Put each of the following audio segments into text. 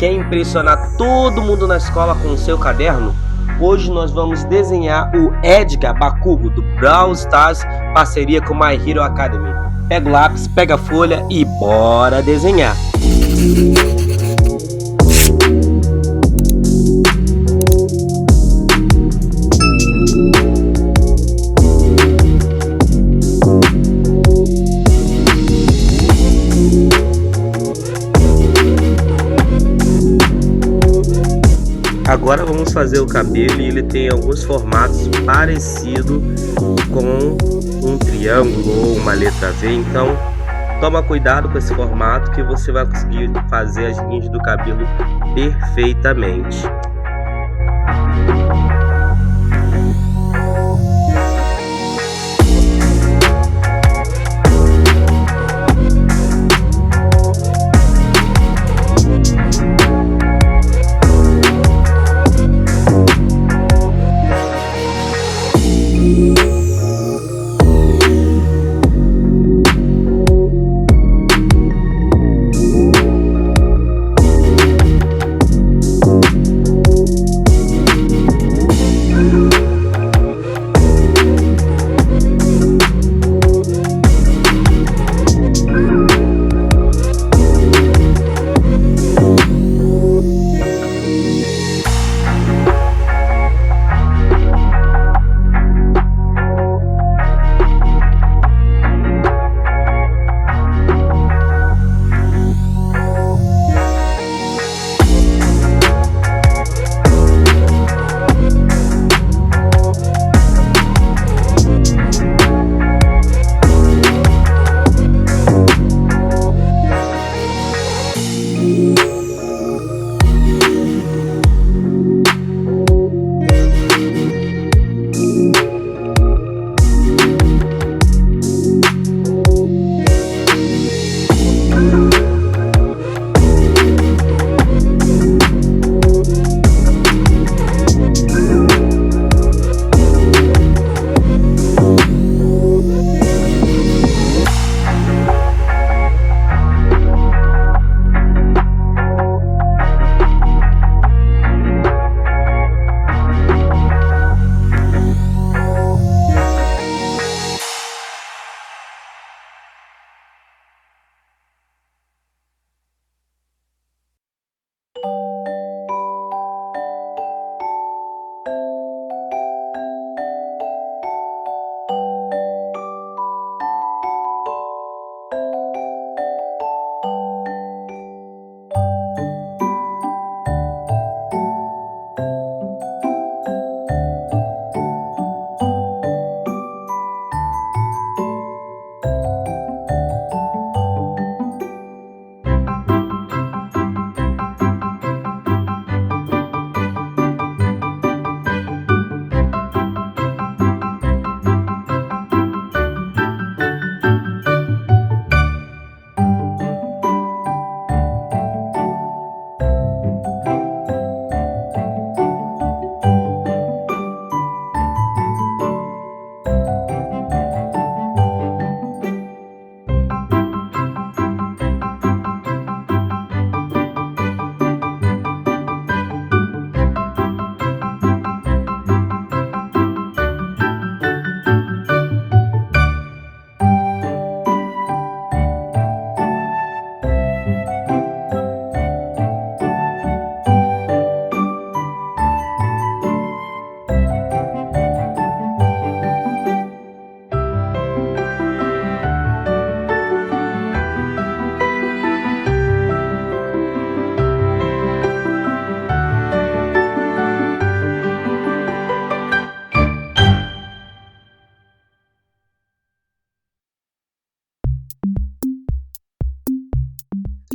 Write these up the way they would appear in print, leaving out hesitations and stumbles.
Quer impressionar todo mundo na escola com o seu caderno? Hoje nós vamos desenhar o Edgar Bakugo do Brawl Stars, parceria com My Hero Academy. Pega o lápis, pega a folha e bora desenhar! Agora vamos fazer o cabelo e ele tem alguns formatos parecidos com um triângulo ou uma letra V, então toma cuidado com esse formato que você vai conseguir fazer as linhas do cabelo perfeitamente.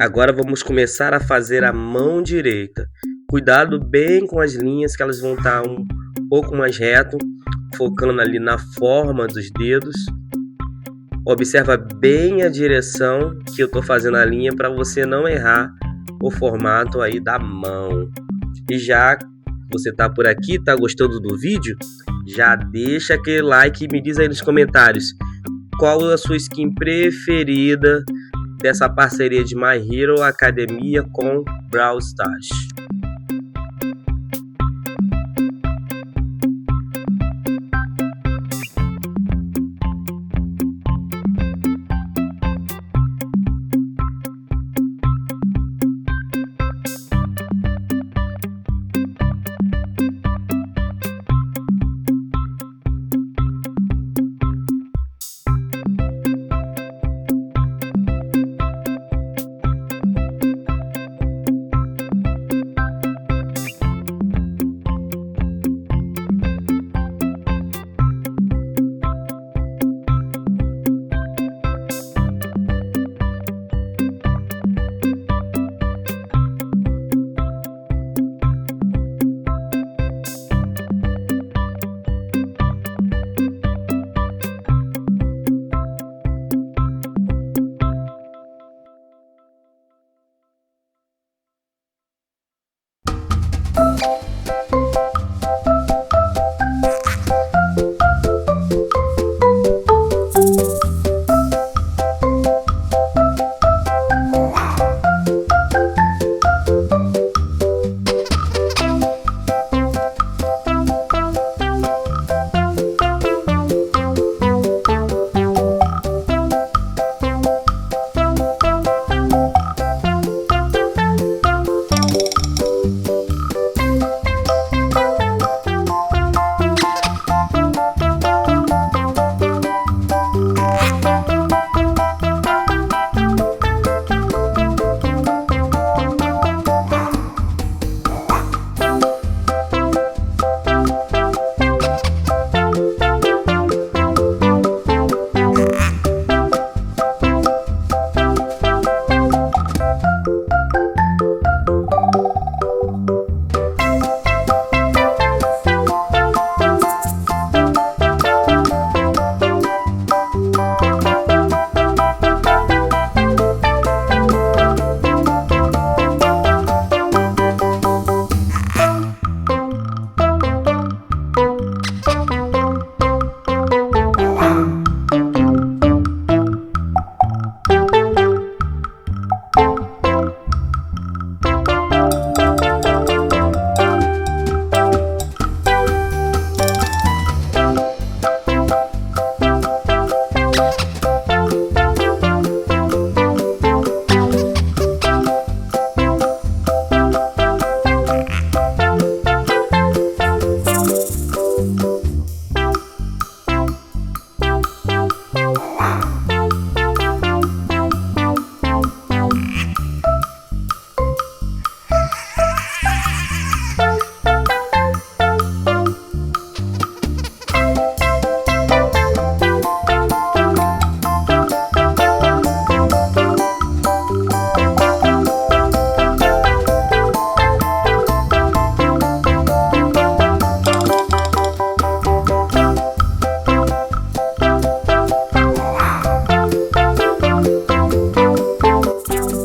Agora vamos começar a fazer a mão direita. Cuidado bem com as linhas que elas vão estar um pouco mais reto, focando ali na forma dos dedos. Observa bem a direção que eu estou fazendo a linha para você não errar o formato aí da mão. E já você está por aqui, está gostando do vídeo? Já deixa aquele like e me diz aí nos comentários qual a sua skin preferida dessa parceria de My Hero Academia com Brawl Stars.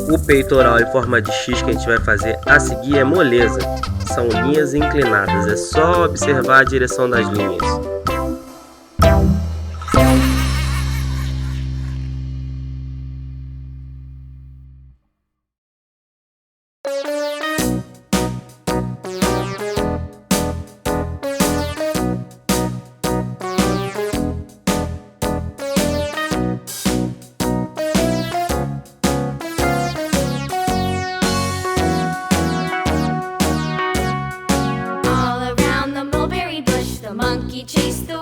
O peitoral em forma de X que a gente vai fazer a seguir é moleza. São linhas inclinadas, é só observar a direção das linhas. Monkey chased the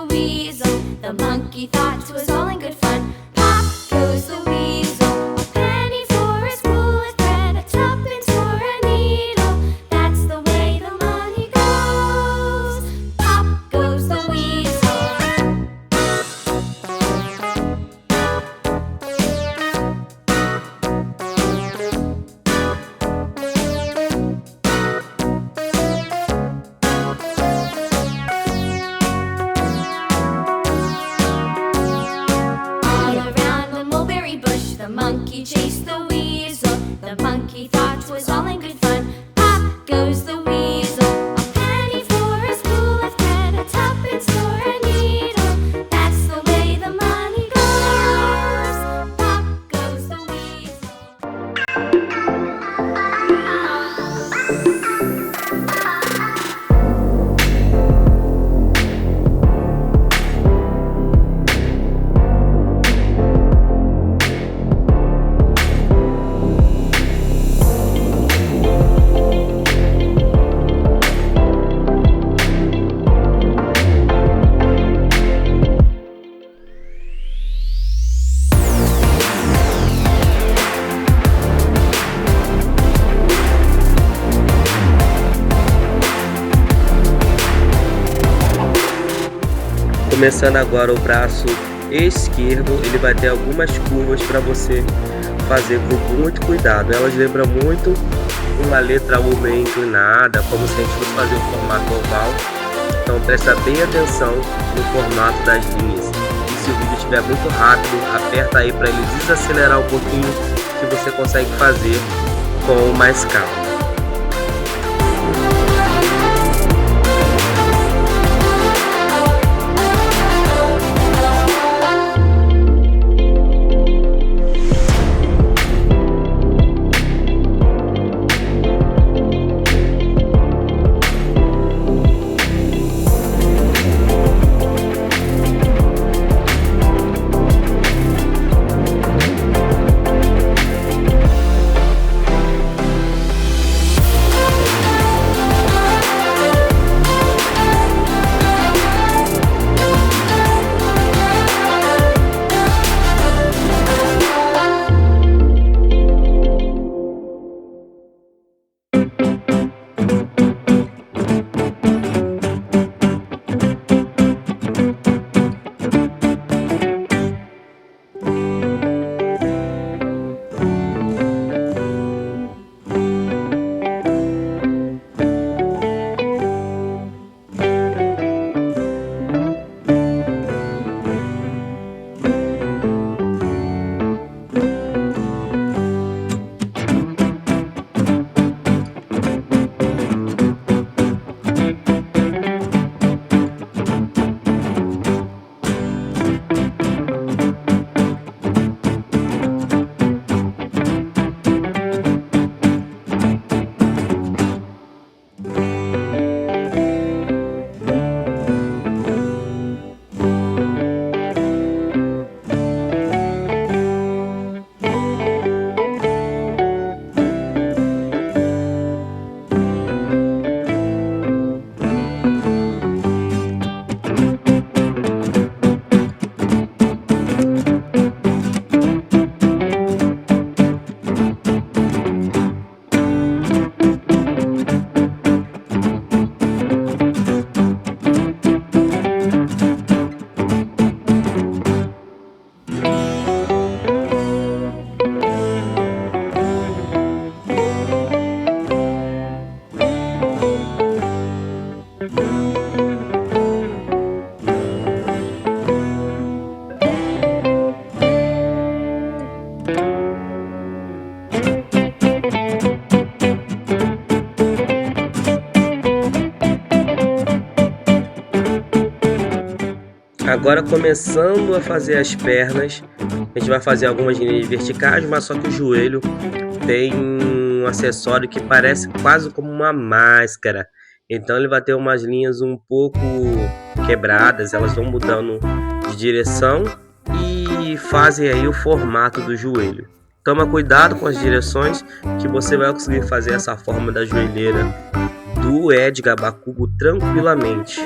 Começando agora o braço esquerdo, ele vai ter algumas curvas para você fazer com muito cuidado. Elas lembram muito uma letra U meio inclinada, como se a gente fosse fazer um formato oval. Então presta bem atenção no formato das linhas. E se o vídeo estiver muito rápido, aperta aí para ele desacelerar um pouquinho, que você consegue fazer com mais calma. Agora, começando a fazer as pernas, a gente vai fazer algumas linhas verticais, mas só que o joelho tem um acessório que parece quase como uma máscara. Então ele vai ter umas linhas um pouco quebradas, elas vão mudando de direção e fazem aí o formato do joelho. Toma cuidado com as direções, que você vai conseguir fazer essa forma da joelheira do Edgar Bakugo tranquilamente.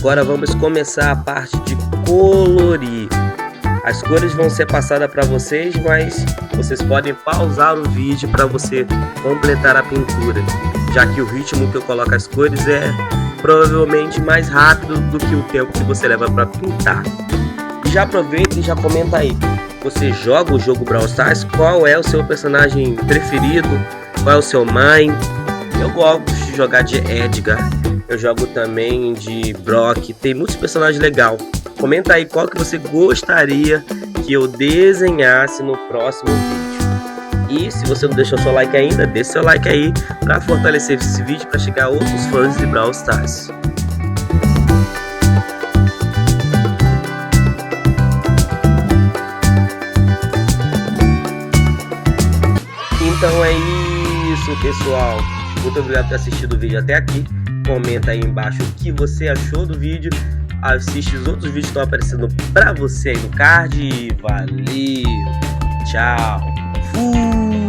Agora vamos começar a parte de colorir. As cores vão ser passadas para vocês, mas vocês podem pausar o vídeo para você completar a pintura, já que o ritmo que eu coloco as cores é provavelmente mais rápido do que o tempo que você leva para pintar. Já aproveita e já comenta aí, você joga o jogo Brawl Stars? Qual é o seu personagem preferido? Qual é o seu main? Eu gosto de jogar de Edgar, eu jogo também de Brock, tem muitos personagens legais. Comenta aí qual que você gostaria que eu desenhasse no próximo vídeo. E se você não deixou seu like ainda, deixe seu like aí para fortalecer esse vídeo para chegar a outros fãs de Brawl Stars. Então é isso, pessoal. Muito obrigado por ter assistido o vídeo até aqui. Comenta aí embaixo o que você achou do vídeo. Assiste os outros vídeos que estão aparecendo pra você aí no card. Valeu, tchau, fui.